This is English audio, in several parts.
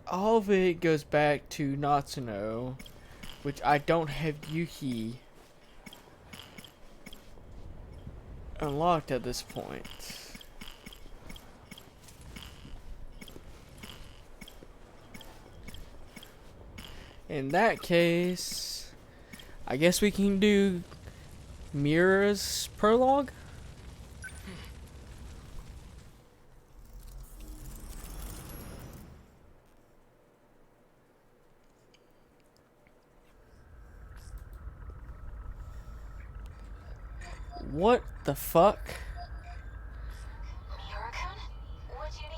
all of it goes back to Natsuno, which I don't have Yuki unlocked at this point. In that case, I guess we can do Miura's prologue. What the fuck?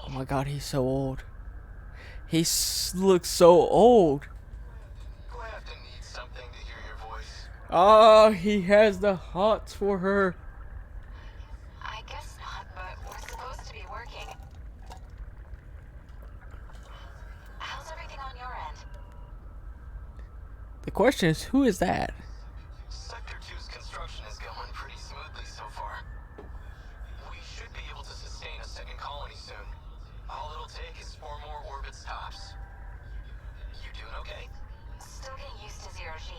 Oh my god, he's so old. He looks so old. Do I have to need something to hear your voice? Oh, he has the hots for her. I guess not, but we're supposed to be working. How's everything on your end? The question is, who is that? Sector 2's construction is going pretty smoothly so far. We should be able to sustain a second colony soon. All it'll take is 4 more orbit stops. You doing okay? Still getting used to zero-G,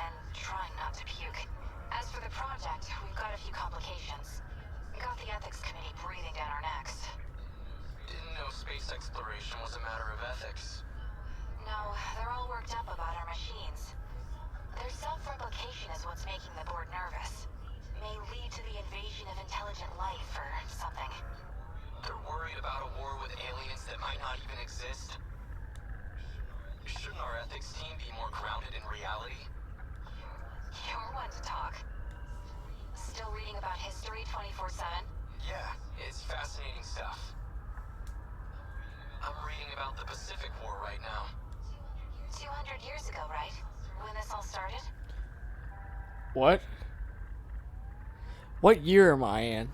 and trying not to puke. As for the project, we've got a few complications. Got the ethics committee breathing down our necks. Didn't know space exploration was a matter of ethics. No, they're all worked up about our machines. Their self-replication is what's making the board nervous. May lead to the invasion of intelligent life or something. They're worried about a war with aliens that might not even exist. Shouldn't our ethics team be more grounded in reality? You're one to talk. Still reading about history 24/7? Yeah, it's fascinating stuff. I'm reading about the Pacific War right now. 200 years ago, right? When this all started? What? What year am I in?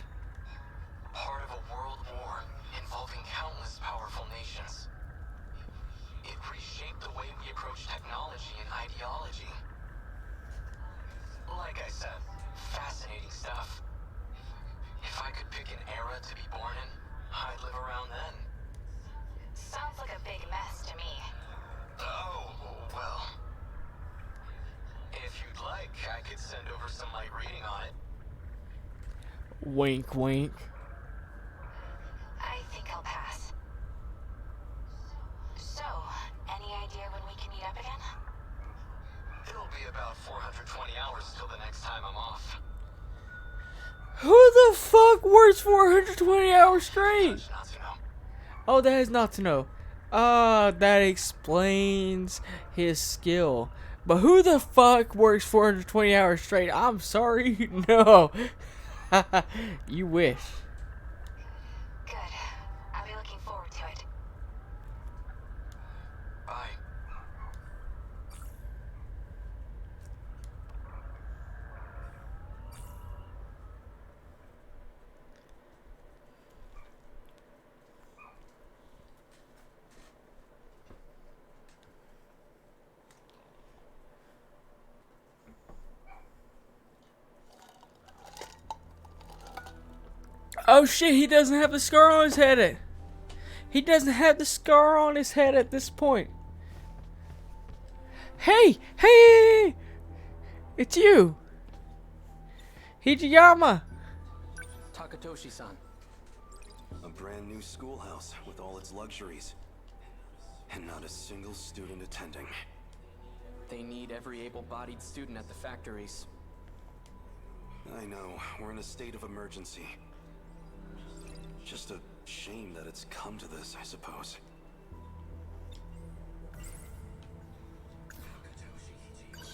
Part of a world war involving countless powerful nations. It reshaped the way we approach technology and ideology. Like I said, fascinating stuff. If I could pick an era to be born in, I'd live around then. Sounds like a big mess to me. Oh, well. If you'd like, I could send over some light reading on it. Wink, wink. I think I'll pass. So, any idea when we can meet up again? It'll be about 420 hours till the next time I'm off. Who the fuck works 420 hours straight? Not to know. Oh, that is not to know. That explains his skill. But who the fuck works 420 hours straight? I'm sorry. No. You wish. Good. I'll be looking forward to it. Bye. Oh shit, he doesn't have the scar on his head. He doesn't have the scar on his head at this point. Hey! Hey! It's you! Hijiyama! Takatoshi-san. A brand new schoolhouse with all its luxuries. And not a single student attending. They need every able-bodied student at the factories. I know, we're in a state of emergency. Just a shame that it's come to this, I suppose.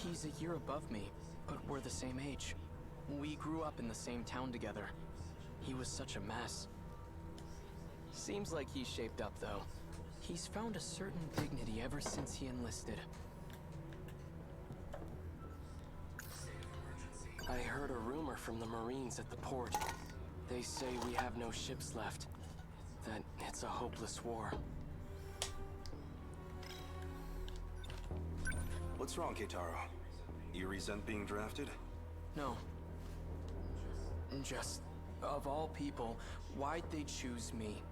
He's a year above me, but we're the same age. We grew up in the same town together. He was such a mess. Seems like he's shaped up, though. He's found a certain dignity ever since he enlisted. I heard a rumor from the Marines at the port. They say we have no ships left. That it's a hopeless war. What's wrong, Keitaro? You resent being drafted? No. Just, of all people, why'd they choose me?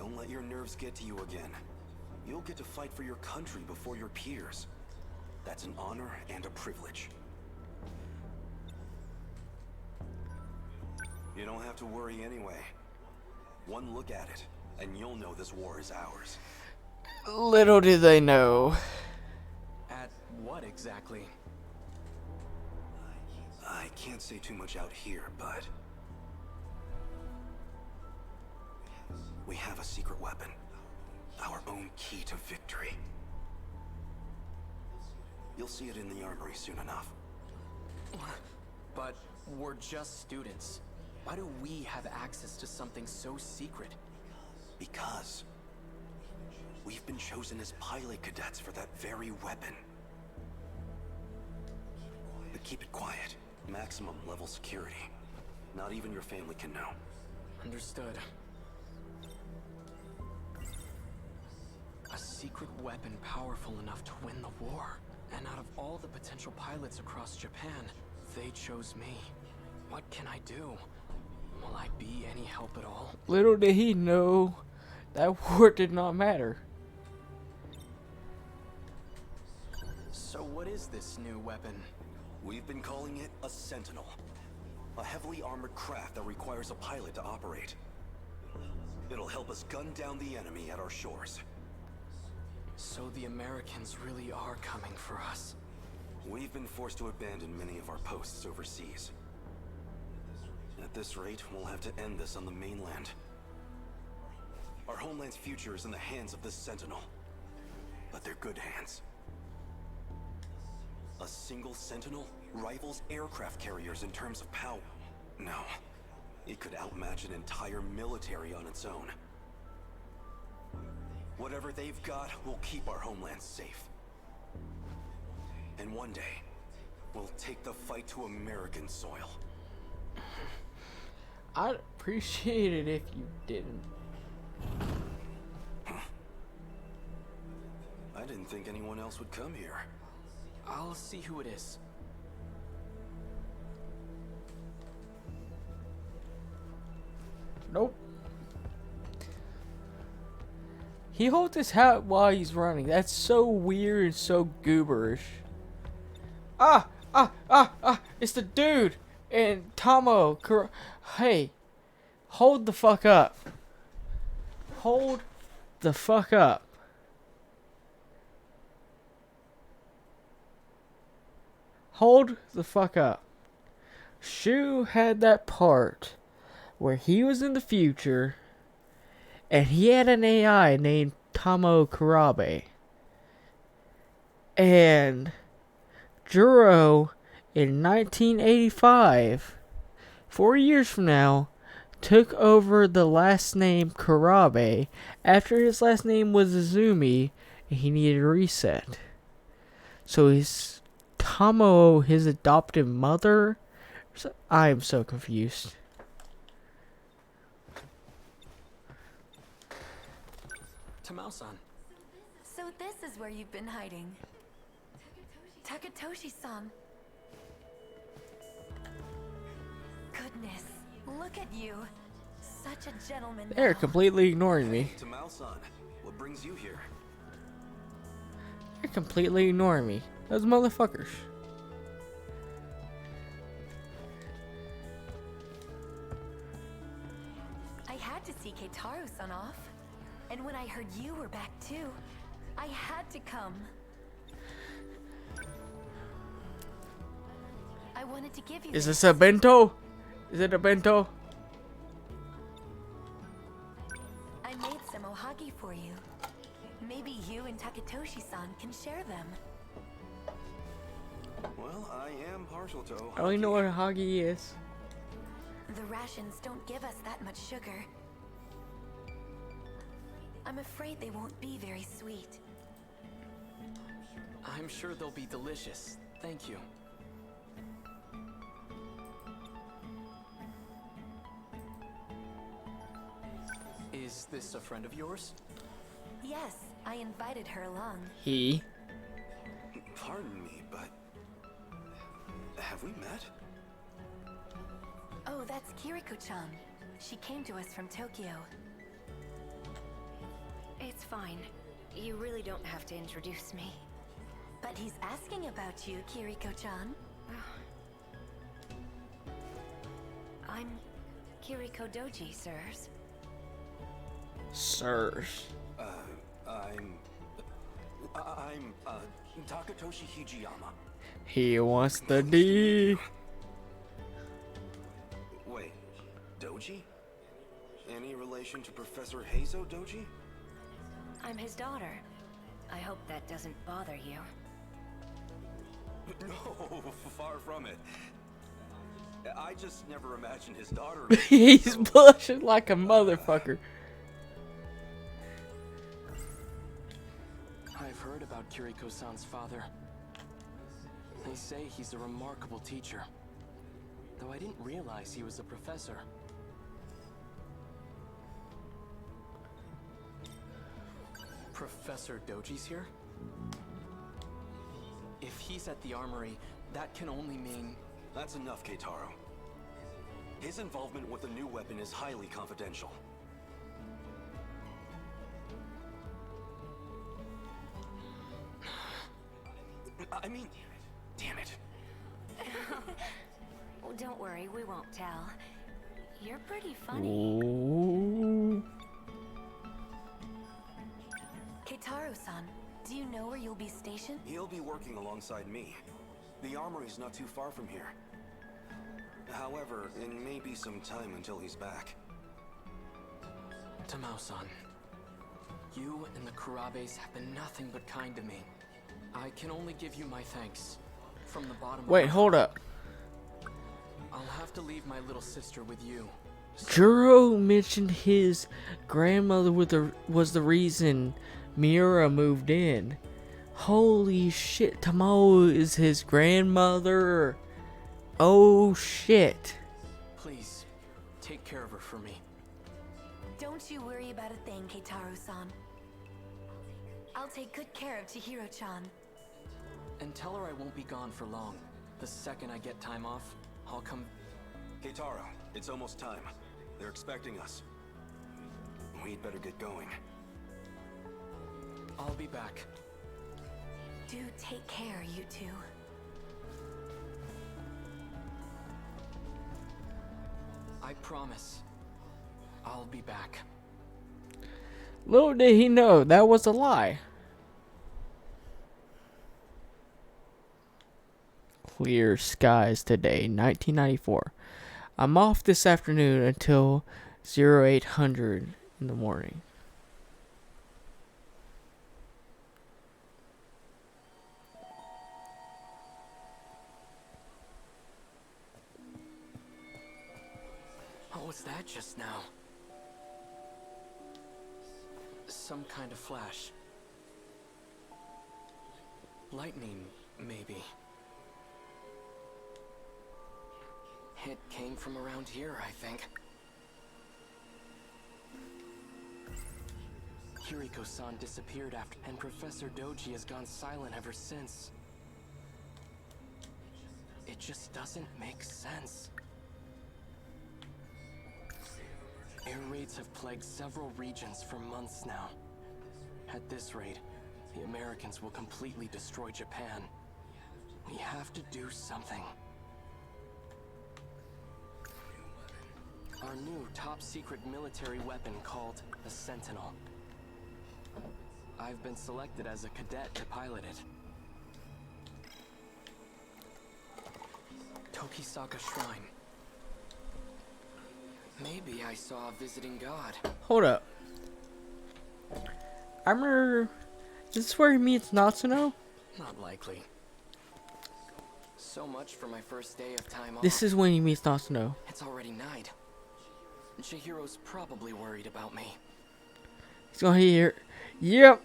Don't let your nerves get to you again. You'll get to fight for your country before your peers. That's an honor and a privilege. You don't have to worry anyway. One look at it, and you'll know this war is ours. Little do they know. At what exactly? I can't say too much out here, but we have a secret weapon. Our own key to victory. You'll see it in the armory soon enough. But we're just students. Why do we have access to something so secret? Because we've been chosen as pilot cadets for that very weapon. But keep it quiet. Maximum level security. Not even your family can know. Understood. A secret weapon powerful enough to win the war. And out of all the potential pilots across Japan, they chose me. What can I do? Will I be any help at all? Little did he know that war did not matter. So what is this new weapon? We've been calling it a Sentinel. A heavily armored craft that requires a pilot to operate. It'll help us gun down the enemy at our shores. So the Americans really are coming for us. We've been forced to abandon many of our posts overseas. At this rate, we'll have to end this on the mainland. Our homeland's future is in the hands of this Sentinel. But they're good hands. A single Sentinel rivals aircraft carriers in terms of power. No, it could outmatch an entire military on its own. Whatever they've got will keep our homeland safe. And one day, we'll take the fight to American soil. I'd appreciate it if you didn't. I didn't think anyone else would come here. I'll see who it is. Nope. He holds his hat while he's running. That's so weird and so gooberish. It's the dude and Tomo. Hey, hold the fuck up. Hold the fuck up. Hold the fuck up. Shu had that part where he was in the future and he had an AI named Tomo Kurabe. And Juro in 1985, 4 years from now, took over the last name Kurabe after his last name was Izumi and he needed a reset. So he's Tomo his adoptive mother? I'm so confused. Tamao-san. So this is where you've been hiding. Takatoshi-san. Goodness, look at you. Such a gentleman. They're now. completely ignoring me. Tamao-san, what brings you here? They're completely ignoring me. Those motherfuckers. I had to see Keitaro-san off. And when I heard you were back too, I had to come. I wanted to give you Is this a bento? Is it a bento? I made some ohagi for you. Maybe you and Takatoshi-san can share them. Well, I am partial to I don't even know what a hagi is. The rations don't give us that much sugar. I'm afraid they won't be very sweet. I'm sure they'll be delicious. Thank you. Is this a friend of yours? Yes, I invited her along. He. Pardon me, but have we met? Oh, that's Kiriko-chan. She came to us from Tokyo. It's fine. You really don't have to introduce me. But he's asking about you, Kiriko-chan. I'm Kiriko Doji, sirs. Sirs. I'm Takatoshi Hijiyama. He wants the D. Wait, Doji? Any relation to Professor Heizo Doji? I'm his daughter. I hope that doesn't bother you. No, far from it. I just never imagined his daughter. He's blushing like a motherfucker. I've heard about Kiriko-san's father. They say he's a remarkable teacher. Though I didn't realize he was a professor. Professor Doji's here? If he's at the armory, that can only mean... That's enough, Keitaro. His involvement with the new weapon is highly confidential. I mean, damn it. Oh, don't worry, we won't tell. You're pretty funny. Ooh. Keitaro-san, do you know where you'll be stationed? He'll be working alongside me. The armory's not too far from here. However, it may be some time until he's back. Tamao-san, you and the Kurabes have been nothing but kind to me. I can only give you my thanks. From the bottom Wait, of my hold heart. up. I'll have to leave my little sister with you. Juro mentioned his grandmother was the reason Miura moved in. Holy shit, Tamao is his grandmother. Oh shit. Please, take care of her for me. Don't you worry about a thing, Keitaro-san. I'll take good care of Chihiro-chan. And tell her I won't be gone for long. The second I get time off, I'll come... Keitaro, it's almost time. They're expecting us. We'd better get going. I'll be back. Do take care, you two. I promise. I'll be back. Little did he know that was a lie. Clear skies today, 1994. I'm off this afternoon until 0800 in the morning. What was that just now? Some kind of flash. Lightning, maybe. It came from around here, I think. Kiriko-san disappeared after, and Professor Doji has gone silent ever since. It just doesn't make sense. Air raids have plagued several regions for months now. At this rate, the Americans will completely destroy Japan. We have to do something. Our new top-secret military weapon called the Sentinel. I've been selected as a cadet to pilot it. Tokisaka Shrine. Maybe I saw a visiting god. Hold up. I remember. Is this where he meets Natsuno? Not likely. So much for my first day of time off. This is when he meets Natsuno. It's already night. Chihiro's probably worried about me. He's gonna hear. Yep.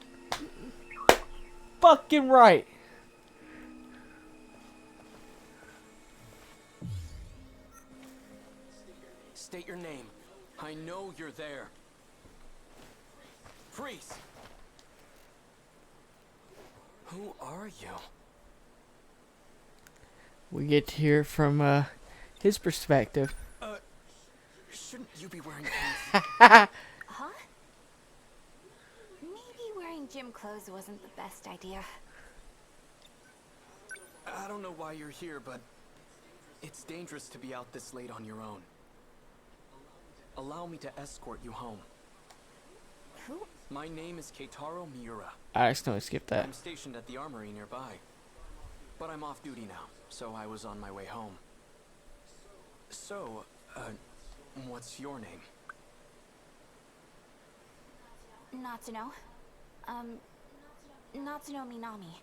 Fucking right. State your name. I know you're there. Freeze! Who are you? We get to hear from his perspective. Shouldn't you be wearing pants? Huh? gym clothes wasn't the best idea. I don't know why you're here, but it's dangerous to be out this late on your own. Allow me to escort you home. Who? My name is Keitaro Miura. I accidentally skipped that. I'm stationed at the armory nearby. But I'm off duty now, so I was on my way home. So, what's your name? Natsuno. Natsuno Minami.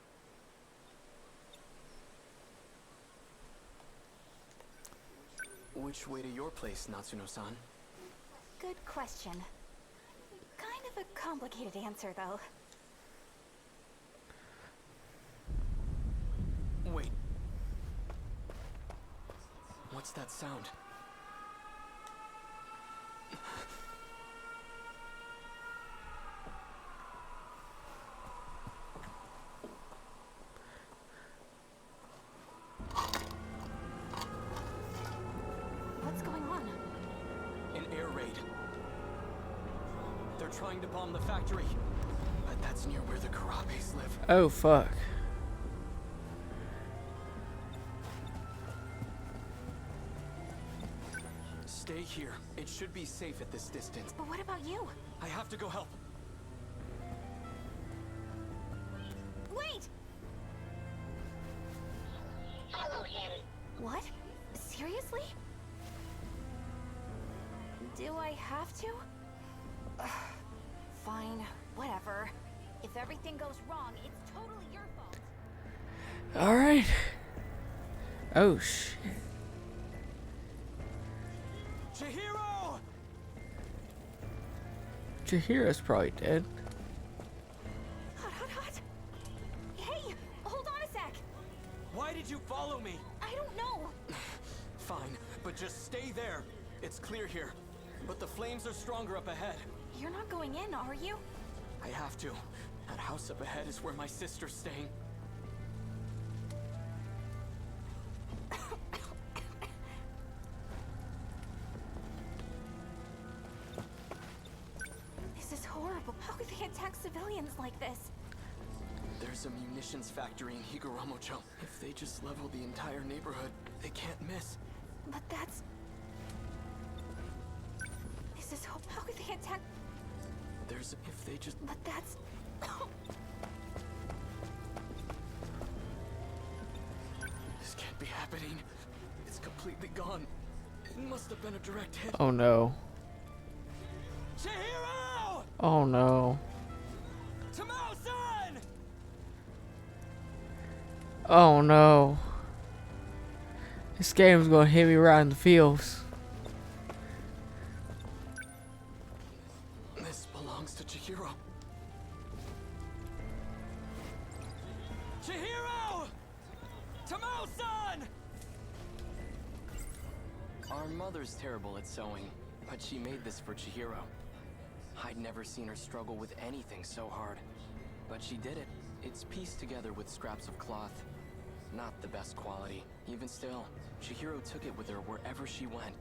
Which way to your place, Natsuno-san? Good question. Kind of a complicated answer, though. Wait. What's that sound? What's going on? An air raid. They're trying to bomb the factory. But that's near where the Karabes live. Oh fuck. Stay here. It should be safe at this distance. But what about you? I have to go help. Wait! What? Seriously? Do I have to? Ugh, fine, whatever. If everything goes wrong, it's totally your fault. Alright. Oh shit. Chihiro! Chihiro's probably dead. Hot, hot, hot. Hey, hold on a sec. Why did you follow me? I don't know. Fine, but just stay there. It's clear here. But the flames are stronger up ahead. You're not going in, are you? I have to. That house up ahead is where my sister's staying. This is horrible. How could they attack civilians like this? There's a munitions factory in Higuramocho. If they just level the entire neighborhood, they can't miss. But that's... This is... How could they attack... If they just... But that's... This can't be happening. It's completely gone. It must have been a direct hit. Oh no. Chihiro! Oh no. Tamao-san! Oh no. This game's gonna hit me right in the feels. This belongs to Chihiro. Chihiro! Tamao-san! Our mother's terrible at sewing, but she made this for Chihiro. I'd never seen her struggle with anything so hard. But she did it. It's pieced together with scraps of cloth. Not the best quality. Even still, Chihiro took it with her wherever she went.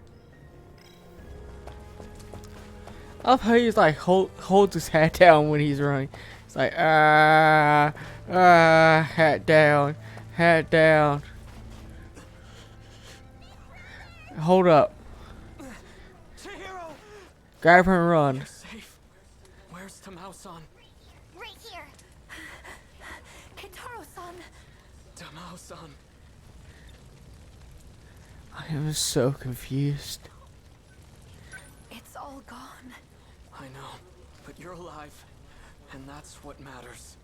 I love how he's like holds his hat down when he's running. It's like hat down, hat down. Hold up. Chihiro! Grab her and run. You're safe. Where's Tamao-san? Right here. Keitaro-san. Tamao-san. I am so confused. It's all gone. I know, but you're alive, and that's what matters.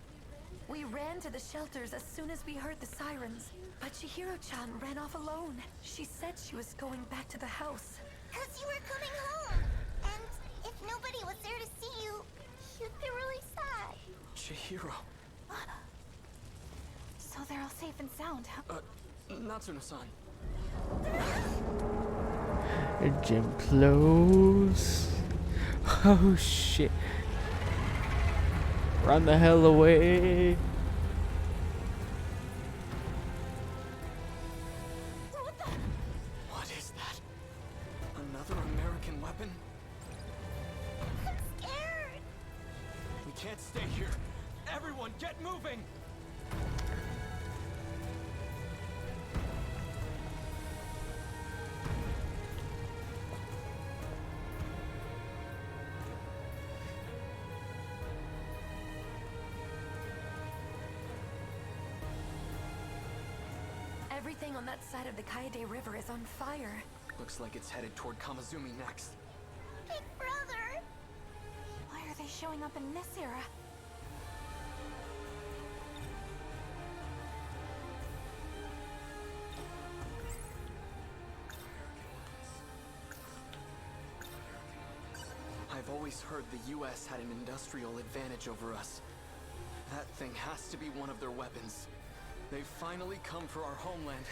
We ran to the shelters as soon as we heard the sirens. But Chihiro-chan ran off alone. She said she was going back to the house. 'Cause you were coming home. And if nobody was there to see you, you'd be really sad. Chihiro. So they're all safe and sound. Natsuno-san. Gym close. Oh shit. Run the hell away. What is that? Another American weapon? I'm scared. We can't stay here. Everyone, get moving! Everything on that side of the Kaede River is on fire. Looks like it's headed toward Kamazumi next. Big brother! Why are they showing up in this era? I've always heard the US had an industrial advantage over us. That thing has to be one of their weapons. They've finally come for our homeland.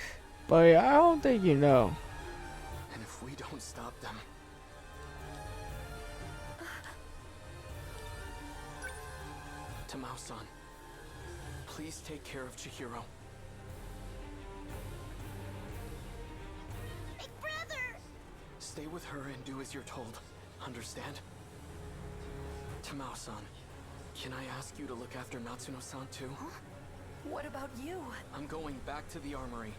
But I don't think you know. And if we don't stop them... Tamao-san, please take care of Chihiro. Big brother! Stay with her and do as you're told. Understand? Tamao-san, can I ask you to look after Natsuno-san too? What about you? I'm going back to the armory.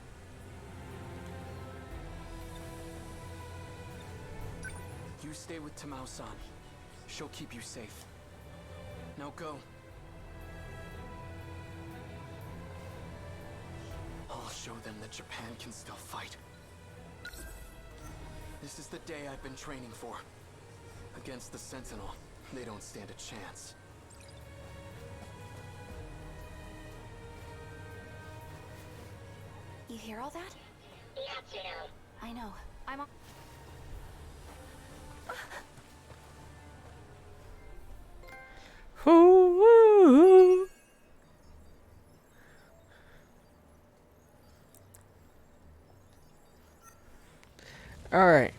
You stay with Tamao-san. She'll keep you safe. Now go. I'll show them that Japan can still fight. This is the day I've been training for. Against the Sentinel, they don't stand a chance. You hear all that? I know. I'm on. Hoo-woo. Alright.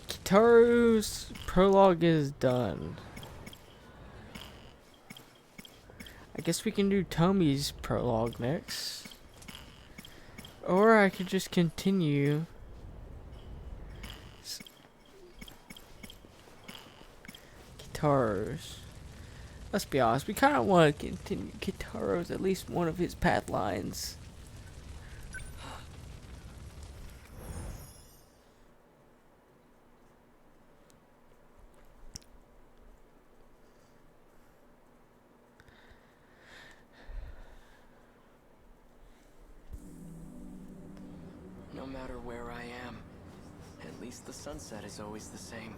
Keitaro's prologue is done. I guess we can do Tomi's prologue next. Or I could just continue. Keitaro's. Let's be honest, we kind of want to continue Keitaro's, at least one of his path lines. No matter where I am, at least the sunset is always the same.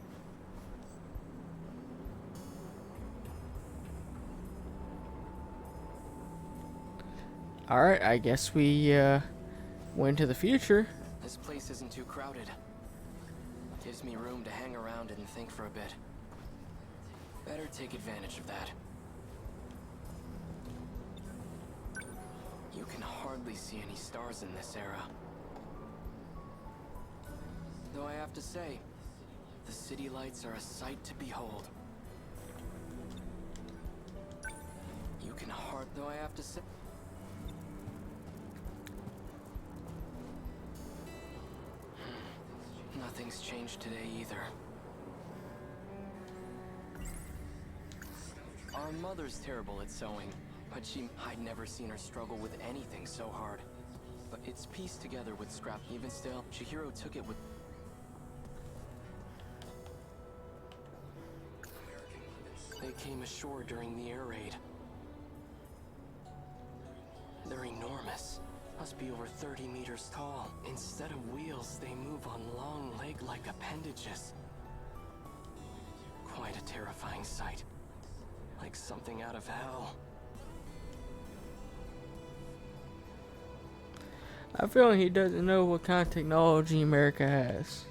Alright, I guess we went to the future. This place isn't too crowded. Gives me room to hang around and think for a bit. Better take advantage of that. You can hardly see any stars in this era. Though I have to say, the city lights are a sight to behold. You can though I have to say... Nothing's changed today either. Our mother's terrible at sewing, but I'd never seen her struggle with anything so hard. But it's pieced together with scrap. Even still, Chihiro took it with... They came ashore during the air raid. They're enormous. Must be over 30 meters tall. Instead of wheels, they move on long leg-like appendages. Quite a terrifying sight. Like something out of hell. I feel like he doesn't know what kind of technology America has.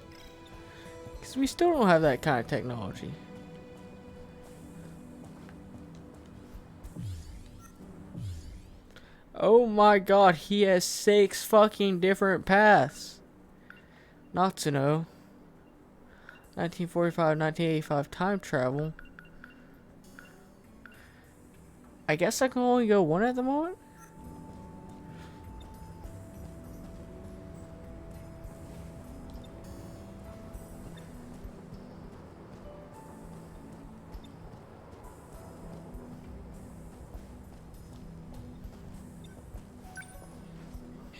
Because we still don't have that kind of technology. Oh my god, he has 6 fucking different paths. Natsuno. 1945, 1985 time travel. I guess I can only go one at the moment?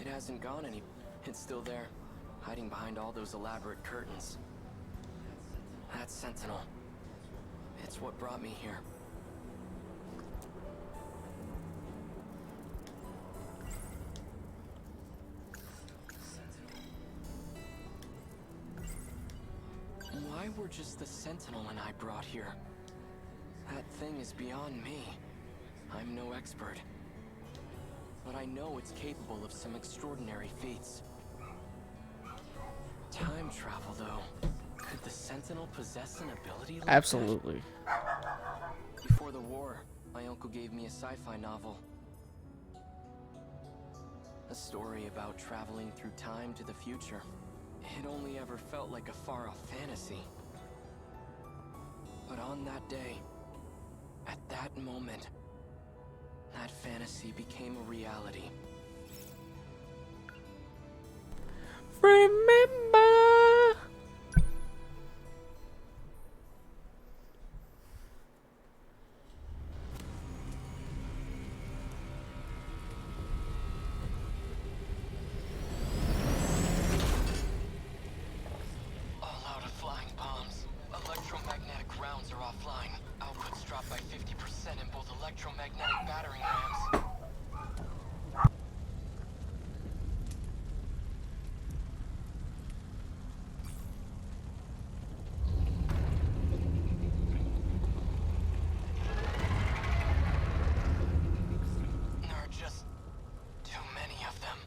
It hasn't gone any. It's still there, hiding behind all those elaborate curtains. That Sentinel. It's what brought me here. Why were just the Sentinel and I brought here? That thing is beyond me. I'm no expert. But I know it's capable of some extraordinary feats. Time travel, though. Could the Sentinel possess an ability like Absolutely. that? Before the war, my uncle gave me a sci-fi novel. A story about traveling through time to the future. It only ever felt like a far-off fantasy. But on that day, at that moment, that fantasy became a reality. Remember. All out of flying bombs. Electromagnetic rounds are offline. Outputs dropped by 50% in both electromagnetic battering rams. There are just too many of them.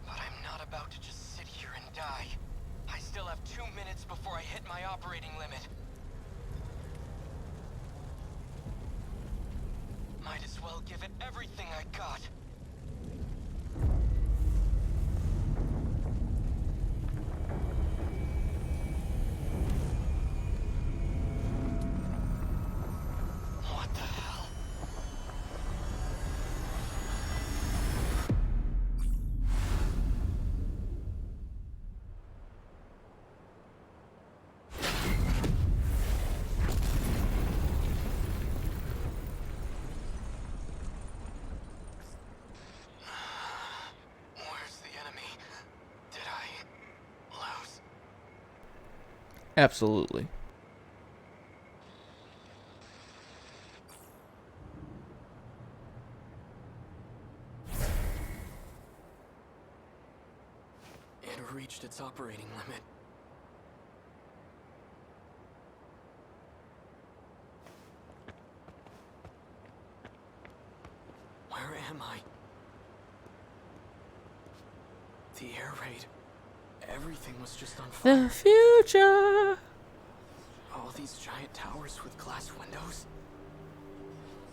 But I'm not about to just sit here and die. I still have 2 minutes before I hit my operating limit. Might as well give it everything I got. What the hell? Where's the enemy? Did I lose? Absolutely. It reached its operating limit. Where am I? The air raid. Everything was just on fire. The future. All these giant towers with glass windows?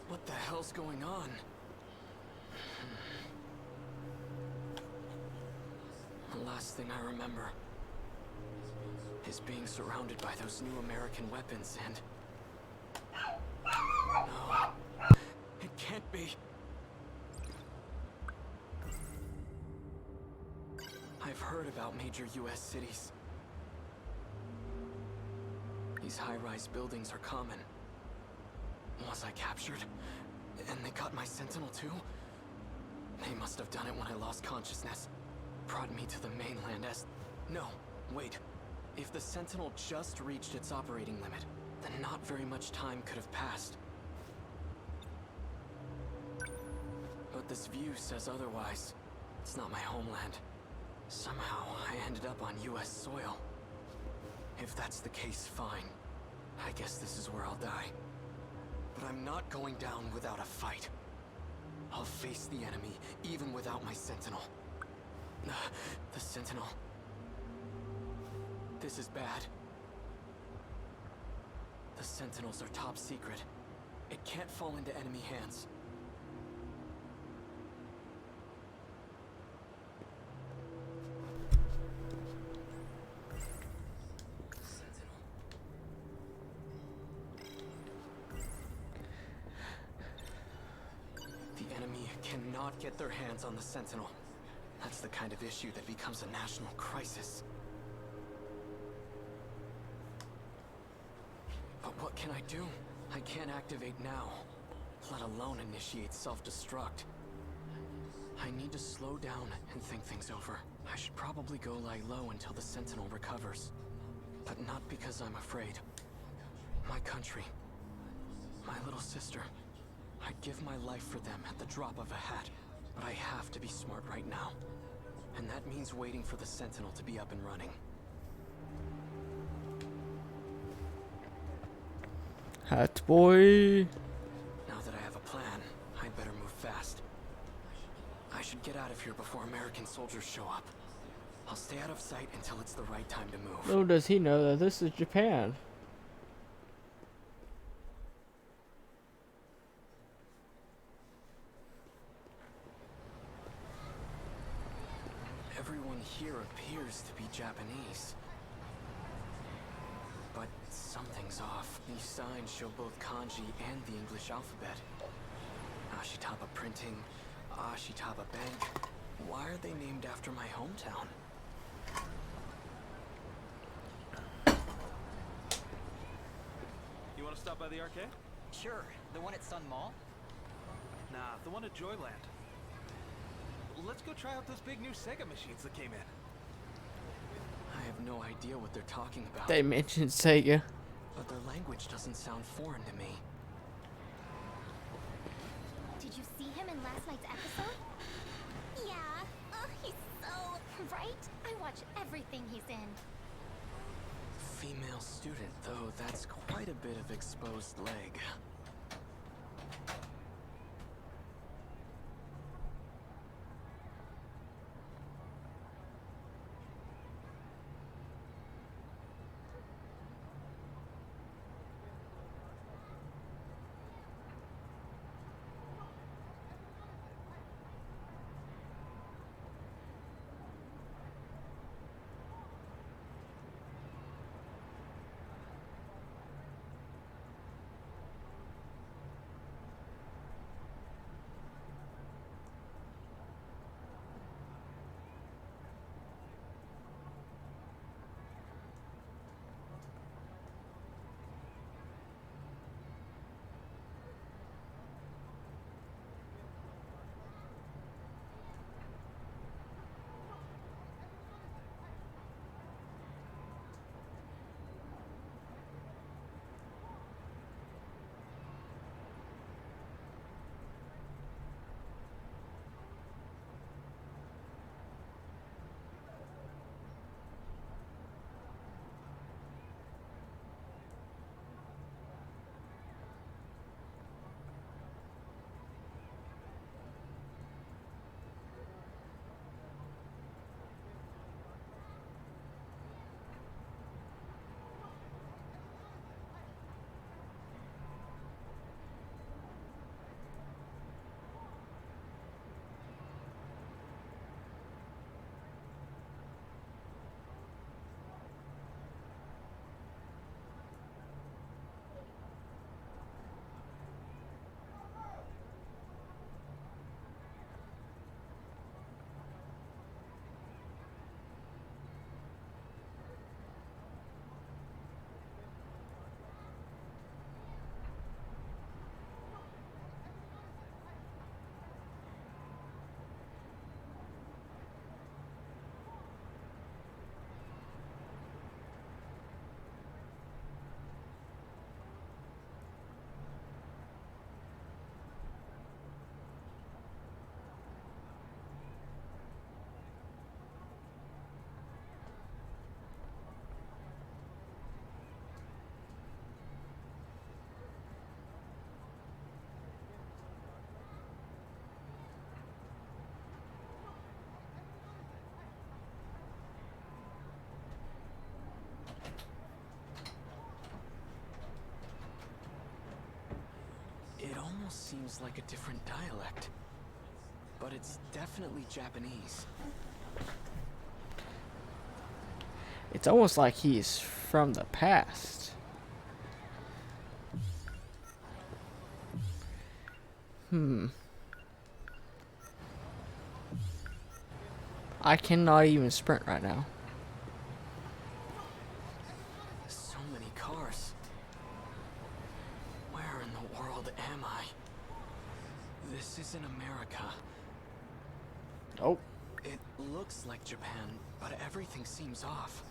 What the hell's going on? The last thing I remember is being surrounded by those new American weapons and... No, it can't be. I've heard about major US cities. These high-rise buildings are common. Was I captured? And they got my Sentinel too? They must have done it when I lost consciousness. Brought me to the mainland as... No, wait. If the Sentinel just reached its operating limit, then not very much time could have passed. But this view says otherwise. It's not my homeland. Somehow, I ended up on US soil. If that's the case, fine. I guess this is where I'll die. But I'm not going down without a fight. I'll face the enemy, even without my Sentinel. The Sentinel. This is bad. The Sentinels are top secret. It can't fall into enemy hands. The enemy cannot get their hands on the Sentinel. That's the kind of issue that becomes a national crisis. But what can I do? I can't activate now, let alone initiate self-destruct. I need to slow down and think things over. I should probably go lie low until the Sentinel recovers. But not because I'm afraid. My country. My little sister. I'd give my life for them at the drop of a hat. But I have to be smart right now. And that means waiting for the Sentinel to be up and running. Hat boy. Now that I have a plan, I'd better move fast. I should get out of here before American soldiers show up. I'll stay out of sight until it's the right time to move. Little does he know that this is Japan. Everyone here appears to be Japanese. But something's off. These signs show both kanji and the English alphabet. Ashitaba Printing, Ashitaba Bank. Why are they named after my hometown? You want to stop by the arcade? Sure. The one at Sun Mall? Nah, the one at Joyland. Let's go try out those big new Sega machines that came in. I have no idea what they're talking about. They mentioned Sega. But their language doesn't sound foreign to me. Did you see him in last night's episode? Yeah. Oh, he's so... Right? I watch everything he's in. Female student, though that's quite a bit of exposed leg. It almost seems like a different dialect. But it's definitely Japanese. It's almost like he's from the past. I cannot even sprint right now. So many cars. Where in the world am I? This isn't America. Oh. It looks like Japan, but everything seems off.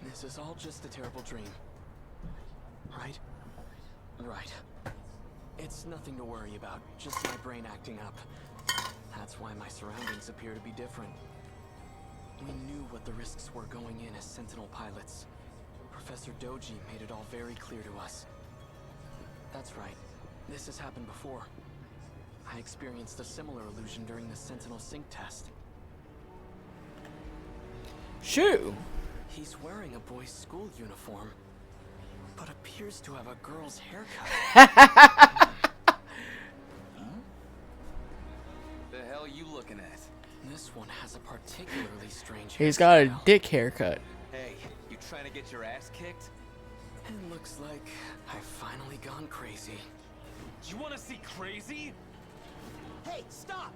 This is all just a terrible dream. Right? Right. It's nothing to worry about, just my brain acting up. That's why my surroundings appear to be different. We knew what the risks were going in as Sentinel pilots. Professor Doji made it all very clear to us. That's right. This has happened before. I experienced a similar illusion during the Sentinel sync test. Shoo! He's wearing a boy's school uniform, but appears to have a girl's haircut. The hell you looking at? This one has a particularly strange He's got a hairstyle. dick haircut. Hey, you trying to get your ass kicked? It looks like I've finally gone crazy. You want to see crazy? Hey, stop!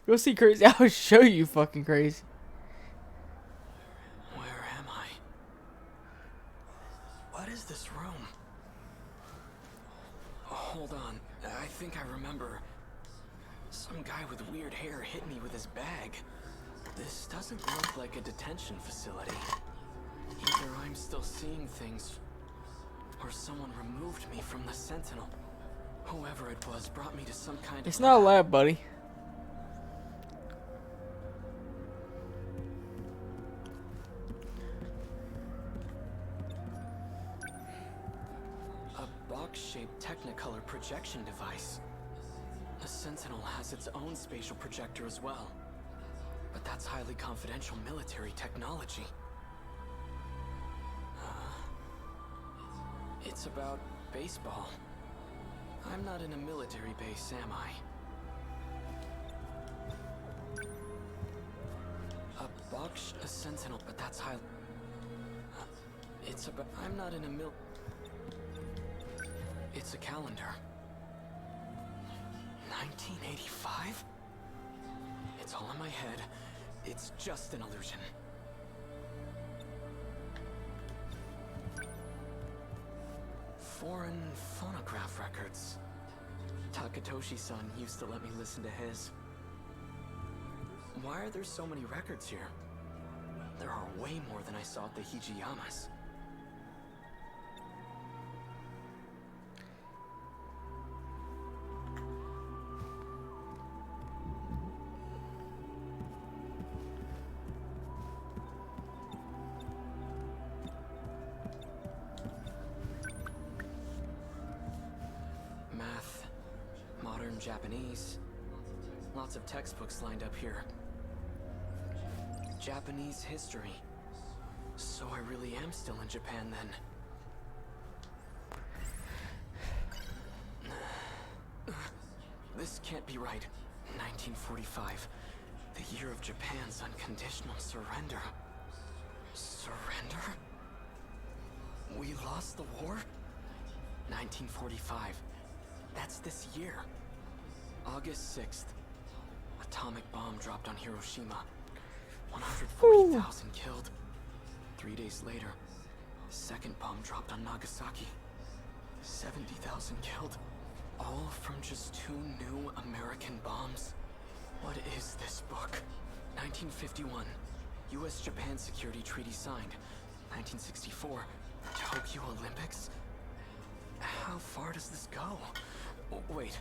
Go see crazy. I'll show you fucking crazy. Where am I? What is this room? Hold on. I think I remember. Some guy with weird hair hit me with his bag. This doesn't look like a detention facility. Either I'm still seeing things, or someone removed me from the Sentinel. Whoever it was brought me to some kind of It's not a lab, buddy. A box-shaped Technicolor projection device. The Sentinel has its own spatial projector as well. But that's highly confidential military technology. It's about baseball. I'm not in a military base, am I? A Sentinel, but that's high. It's about. I'm not in a mil. It's a calendar. 1985? It's all in my head. It's just an illusion. Foreign phonograph records. Takatoshi-san used to let me listen to his. Why are there so many records here? There are way more than I saw at the Hijiyamas. Math, modern Japanese, lots of textbooks lined up here. Japanese history. So I really am still in Japan then. This can't be right. 1945. The year of Japan's unconditional surrender. Surrender? We lost the war? 1945. That's this year. August 6th. Atomic bomb dropped on Hiroshima. 140,000 killed. 3 days later, second bomb dropped on Nagasaki. 70,000 killed. All from just 2 new American bombs. What is this book? 1951. U.S.-Japan Security Treaty signed. 1964. Tokyo Olympics? How far does this go? Wait.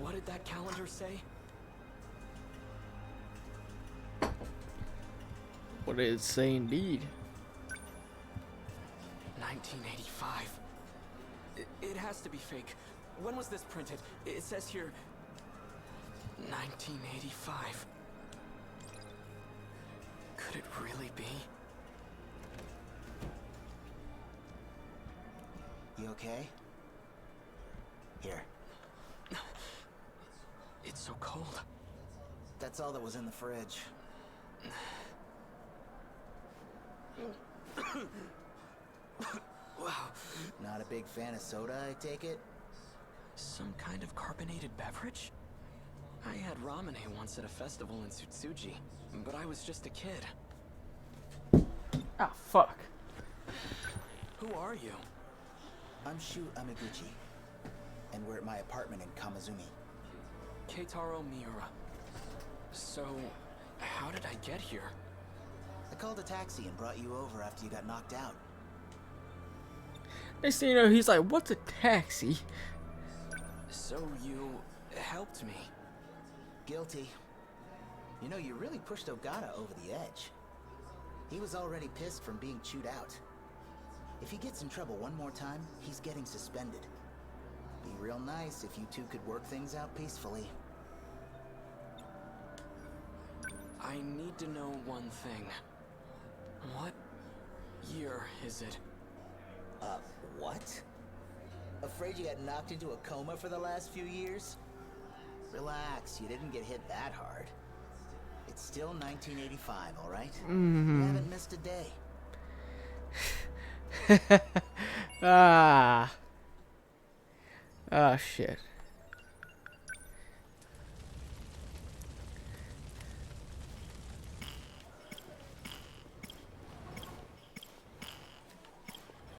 What did that calendar say? What did it say indeed? 1985. It has to be fake. When was this printed? It says here 1985. Could it really be? You okay? Here. It's so cold. That's all that was in the fridge. Wow. Not a big fan of soda, I take it? Some kind of carbonated beverage? I had ramen once at a festival in Tsutsuji, but I was just a kid. Ah, fuck. Who are you? I'm Shu Amiguchi. and we're at my apartment in Kamazumi. Keitaro Miura. So, how did I get here? I called a taxi and brought you over after you got knocked out. Next thing you know, he's like, "What's a taxi?" So you helped me. Guilty. You know, you really pushed Ogata over the edge. He was already pissed from being chewed out. If he gets in trouble one more time, he's getting suspended. Be real nice if you two could work things out peacefully. I need to know one thing. What year is it? What? Afraid you got knocked into a coma for the last few years? Relax, you didn't get hit that hard. It's still 1985, all right? You haven't missed a day. Ah. Oh, shit.